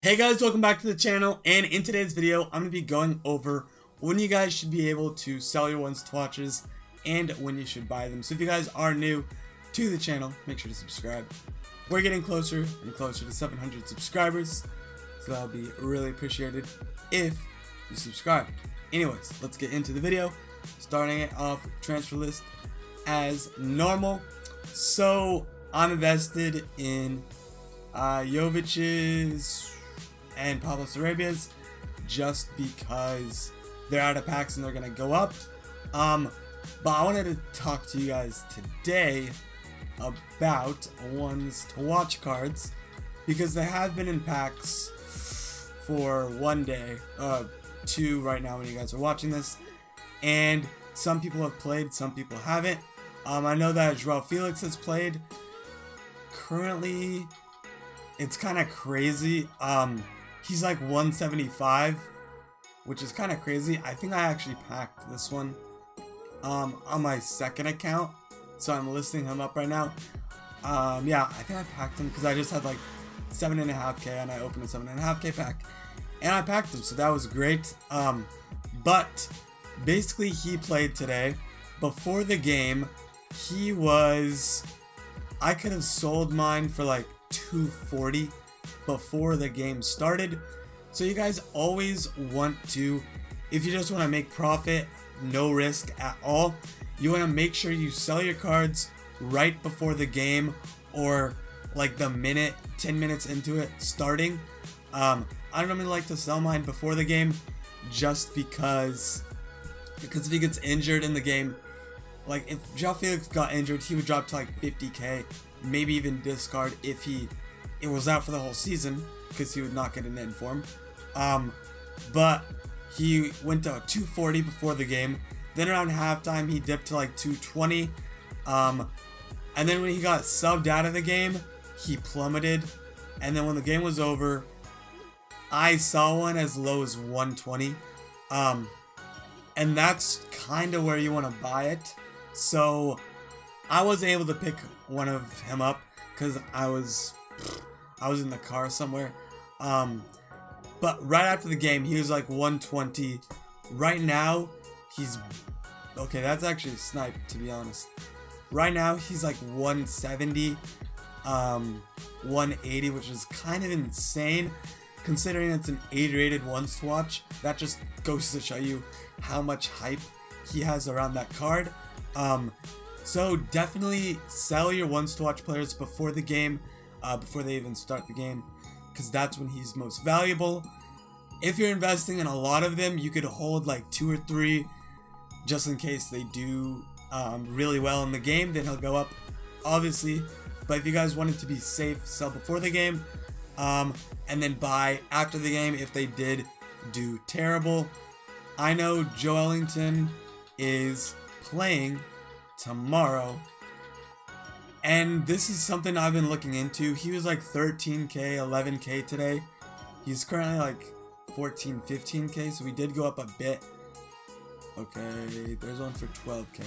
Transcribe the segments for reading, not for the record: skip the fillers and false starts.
Hey guys, welcome back to the channel, and in today's video I'm going to be going over when you guys should be able to sell your ones to watches and when you should buy them. So if you guys are new to the channel, make sure to subscribe. We're getting closer and closer to 700 subscribers, so that'll be really appreciated if you subscribe. Anyways, let's get into the video, starting it off with transfer list as normal. So I'm invested in Jovic's and Pablo Sarabia's just because they're out of packs and they're gonna go up. But I wanted to talk to you guys today about ones to watch cards because they have been in packs for one day, two right now when you guys are watching this, and some people have played, some people haven't. I know that Joao Felix has played. Currently, it's kind of crazy. He's like 175, which is kind of crazy. I think I actually packed this one on my second account, so I'm listing him up right now. Yeah, I think I packed him because I just had like 7.5k and I opened a 7.5k pack and I packed him, so that was great. But basically he played today. Before the game, he was, I could have sold mine for like 240 before the game started. So you guys always want to, if you just want to make profit, no risk at all, you want to make sure you sell your cards right before the game, or like the minute, 10 minutes into it starting. I normally like to sell mine before the game just because if he gets injured in the game, like if Joao Felix got injured, he would drop to like 50k, maybe even discard if it was out for the whole season, because he would not get an inform. But he went to 240 before the game. Then around halftime he dipped to like 220. And then when he got subbed out of the game, he plummeted. And then when the game was over, I saw one as low as 120. And that's kind of where you want to buy it. So I was able to pick one of him up because I was in the car somewhere. But right after the game, he was like 120. Right now, he's okay. That's actually a snipe, to be honest. Right now, he's like 170, 180, which is kind of insane considering it's an 8 rated ones to watch. That just goes to show you how much hype he has around that card. So definitely sell your ones to watch players before the game, before they even start the game, because that's when he's most valuable. If you're investing in a lot of them, you could hold like 2 or 3 just in case they do really well in the game. Then he'll go up, obviously. But if you guys wanted to be safe, sell before the game, and then buy after the game if they did do terrible. I know Joelinton is playing tomorrow, and this is something I've been looking into. He was like 13k, 11k today. He's currently like 14, 15k, so we did go up a bit. Okay, there's one for 12k,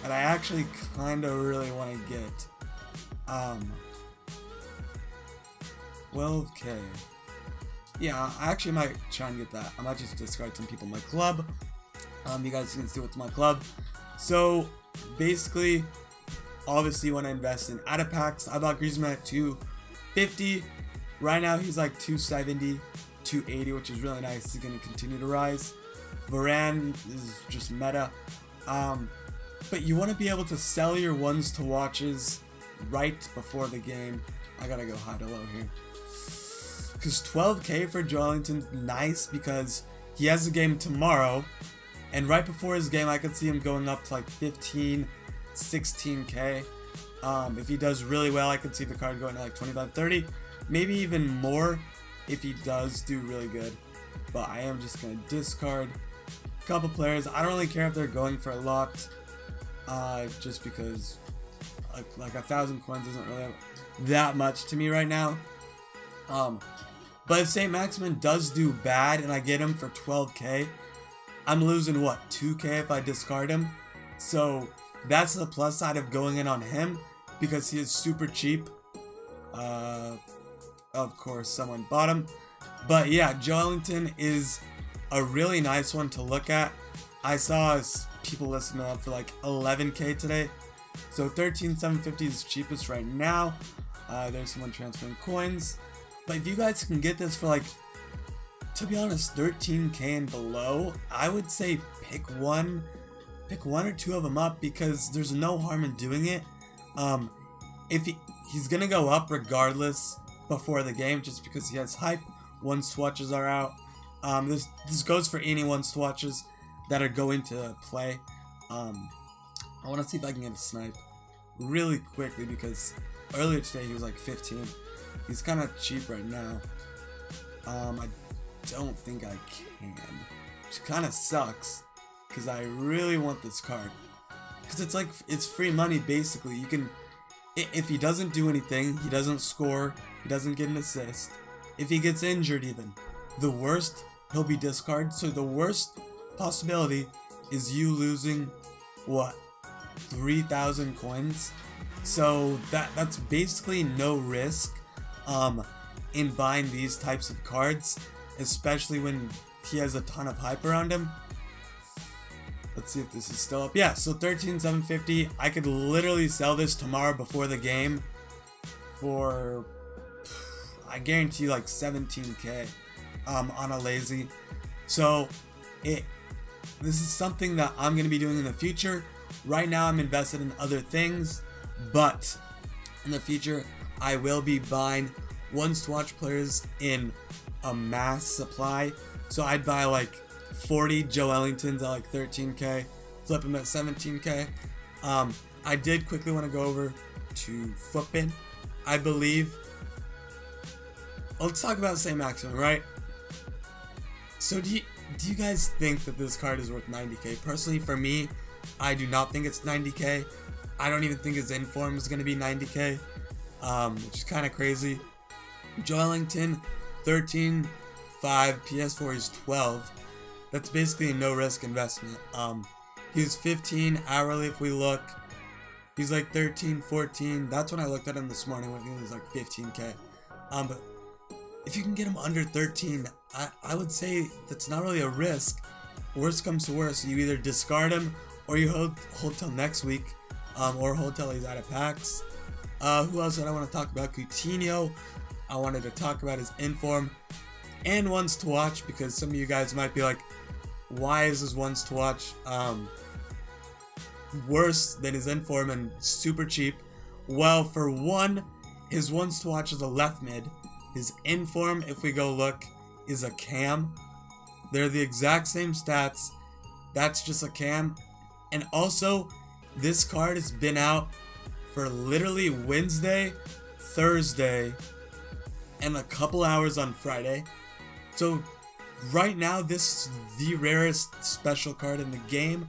and I actually kind of really want to get 12k. Yeah, I actually might try and get that. I might just discard some people in my club. You guys can see what's my club. So basically, obviously you want to invest in out of packs. I bought Griezmann at 250. Right now he's like 270, 280, which is really nice. He's going to continue to rise. Varane is just meta. But you want to be able to sell your ones to watches right before the game. I gotta go high to low here, because 12k for Joelinton's nice because he has a game tomorrow, and right before his game I could see him going up to like 15, 16k. If he does really well, I could see the card going to like 25, 30, maybe even more if he does do really good. But I am just going to discard a couple players. I don't really care if they're going for a lot, just because like 1,000 coins isn't really that much to me right now. But if St. Maximin does do bad and I get him for 12k, I'm losing what, 2k if I discard him. So that's the plus side of going in on him, because he is super cheap. of course someone bought him. But yeah, Joelinton is a really nice one to look at. I saw people listing it up for like 11k today. So 13,750 is cheapest right now. There's someone transferring coins. But if you guys can get this for like, to be honest, 13k and below, I would say pick one or two of them up, because there's no harm in doing it. If he's gonna go up regardless before the game, just because he has hype. One swatches are out. This goes for any one swatches that are going to play. I want to see if I can get a snipe really quickly, because earlier today he was like 15. He's kind of cheap right now. I don't think I can, which kind of sucks, because I really want this card, because it's free money basically. You can, if he doesn't do anything, he doesn't score, he doesn't get an assist, if he gets injured even, the worst, he'll be discarded. So the worst possibility is you losing what, 3,000 coins. So that's basically no risk in buying these types of cards, especially when he has a ton of hype around him. Let's see if this is still up. Yeah, so 13,750. I could literally sell this tomorrow before the game for, I guarantee, like 17k on a lazy. So this is something that I'm going to be doing in the future. Right now I'm invested in other things, but in the future I will be buying one-swatch players in a mass supply. So I'd buy like 40 Joelintons at like 13k, flip them at 17k. I did quickly want to go over to Flipin. I believe, let's talk about St. Maximum, right? So do you guys think that this card is worth 90k? Personally, for me, I do not think it's 90k. I don't even think his inform is going to be 90k, which is kind of crazy. Joelinton, 13.5, PS4 is 12. That's basically a no-risk investment. He's 15 hourly if we look. He's like 13, 14. That's when I looked at him this morning when he was like 15k. But if you can get him under 13, I would say that's not really a risk. Worst comes to worst, you either discard him or you hold till next week, or hold till he's out of packs. Who else did I want to talk about? Coutinho. I wanted to talk about his inform and ones to watch, because some of you guys might be like, why is his ones to watch worse than his inform and super cheap? Well, for one, his ones to watch is a left mid. His inform, if we go look, is a cam. They're the exact same stats. That's just a cam. And also, this card has been out for literally Wednesday, Thursday, and a couple hours on Friday. So right now, this is the rarest special card in the game,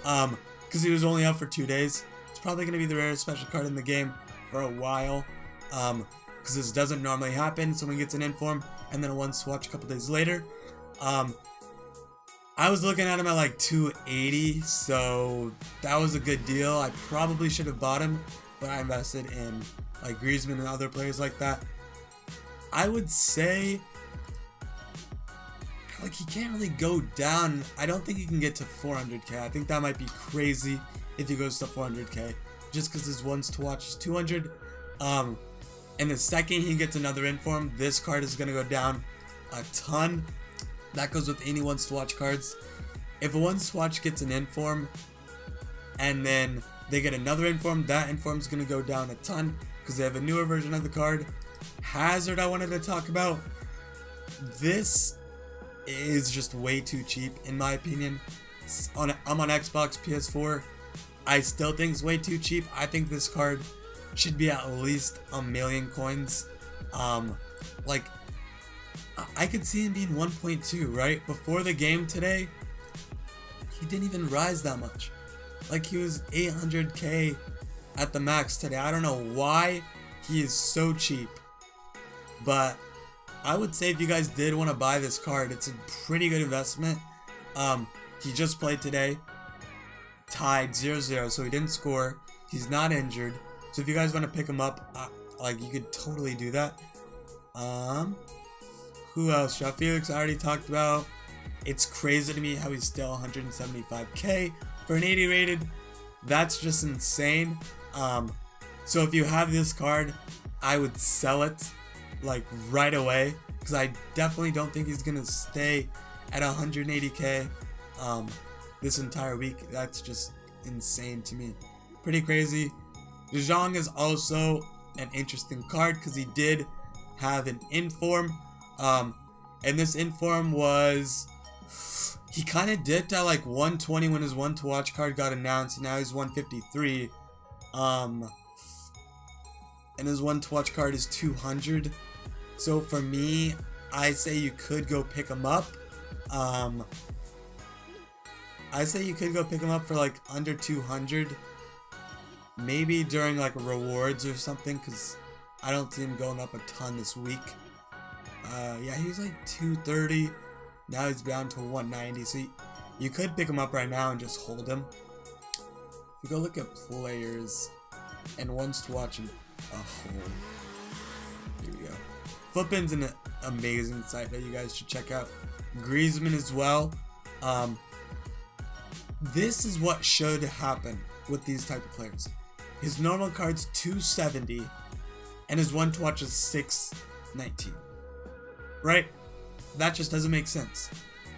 because he was only out for 2 days. It's probably going to be the rarest special card in the game for a while, because this doesn't normally happen. Someone gets an inform and then a one swatch a couple days later. I was looking at him at like 280, so that was a good deal. I probably should have bought him, but I invested in like Griezmann and other players like that. I would say, like, he can't really go down. I don't think he can get to 400k. I think that might be crazy if he goes to 400k, just because his ones to watch is 200. And the second he gets another inform, this card is going to go down a ton. That goes with any ones to watch cards. If a ones to watch gets an inform and then they get another inform, that inform is going to go down a ton, because they have a newer version of the card. Hazard, I wanted to talk about. This is just way too cheap in my opinion. I'm on Xbox, PS4. I still think it's way too cheap. I think this card should be at least 1 million coins. Like, I could see him being 1.2, right? Before the game today, he didn't even rise that much. Like, he was 800k at the max today. I don't know why he is so cheap, but I would say if you guys did want to buy this card, it's a pretty good investment. He just played today, tied 0-0, so he didn't score. He's not injured, so if you guys want to pick him up, like, you could totally do that. Who else? Joao Felix I already talked about. It's crazy to me how he's still 175k for an 80 rated. That's just insane. So if you have this card, I would sell it like right away, because I definitely don't think he's gonna stay at 180k this entire week. That's just insane to me. Pretty crazy. De Jong is also an interesting card because he did have an inform, and this inform was, he kind of dipped at like 120 when his one to watch card got announced. Now he's 153, and his one to watch card is 200. So for me, I say you could go pick him up. I say you could go pick him up for like under 200, maybe during like rewards or something, because I don't see him going up a ton this week. Yeah, he's like 230. Now he's down to 190. So you could pick him up right now and just hold him. If you go look at players and ones to watch in a whole, here we go. Flipin's an amazing site that you guys should check out. Griezmann as well. This is what should happen with these type of players. His normal card's 270, and his one to watch is 619. Right? That just doesn't make sense.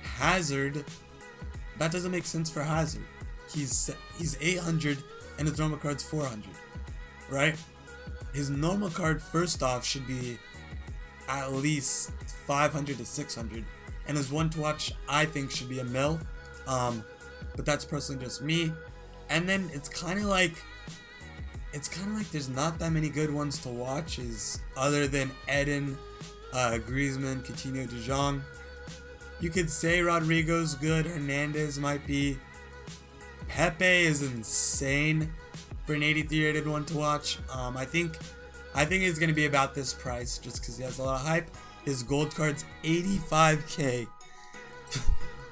Hazard, that doesn't make sense for Hazard. He's 800 and his normal card's 400. Right? His normal card first off should be at least 500 to 600, and his one to watch I think should be a mil. But that's personally just me. And then it's kind of like there's not that many good ones to watch, is other than Eden, Griezmann, Coutinho, De Jong. You could say Rodrigo's good, Hernandez might be. Pepe is insane for an 83 rated one to watch. I think it's gonna be about this price just because he has a lot of hype. His gold card's 85k,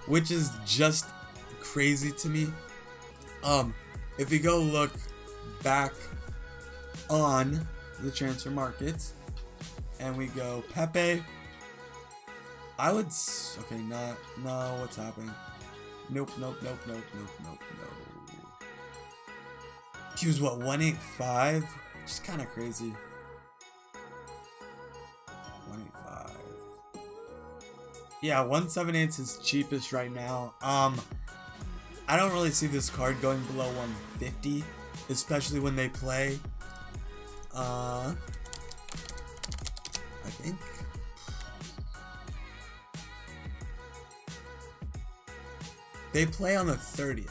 which is just crazy to me. If we go look back on the transfer market and we go Pepe, I would, okay, no, what's happening? Nope. He was what, 185? Just kind of crazy. 185. Yeah, 178 is his cheapest right now. I don't really see this card going below 150, especially when they play. I think they play on the 30th,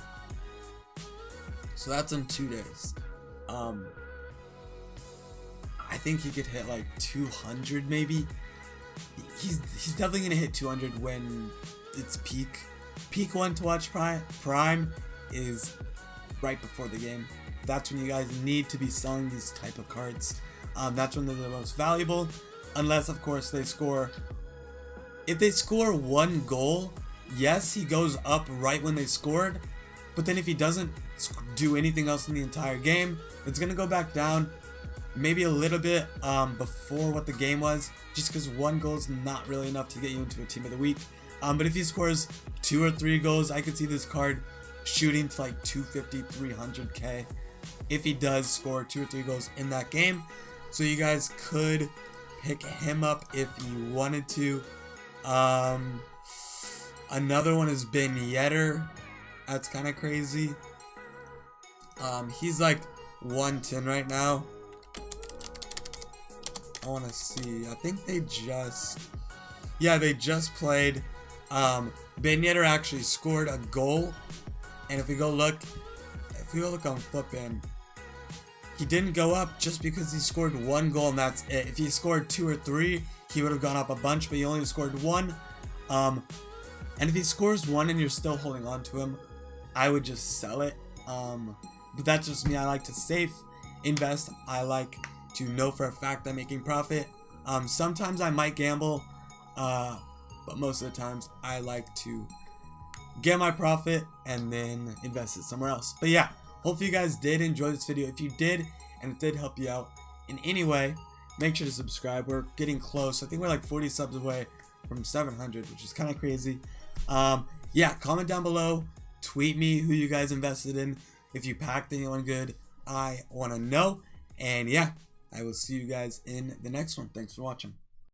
so that's in 2 days. I think he could hit like 200 maybe. He's definitely gonna hit 200 when it's peak one to watch prime is right before the game. That's when you guys need to be selling these type of cards. That's when they're the most valuable, unless of course they score. If they score one goal, yes, he goes up right when they scored, but then if he doesn't do anything else in the entire game, it's gonna go back down maybe a little bit before what the game was, just because one goal is not really enough to get you into a team of the week. But if he scores 2 or 3 goals, I could see this card shooting to like 250, 300k if he does score 2 or 3 goals in that game. So you guys could pick him up if you wanted to. Another one is Ben Yedder. That's kind of crazy. He's like 110 right now. I want to see. I think they just played. Ben Yedder actually scored a goal, and if we go look on Flipin, he didn't go up just because he scored 1 goal and that's it. If he scored 2 or 3, he would have gone up a bunch, but he only scored 1. And if he scores 1 and you're still holding on to him, I would just sell it. But that's just me. I like to safe invest. I like to know for a fact I'm making profit. Sometimes I might gamble, but most of the times I like to get my profit and then invest it somewhere else. But yeah, hopefully you guys did enjoy this video. If you did and it did help you out in any way, make sure to subscribe. We're getting close. I think we're like 40 subs away from 700, which is kind of crazy. Yeah, comment down below. Tweet me who you guys invested in. If you packed anyone good, I want to know. And yeah, I will see you guys in the next one. Thanks for watching.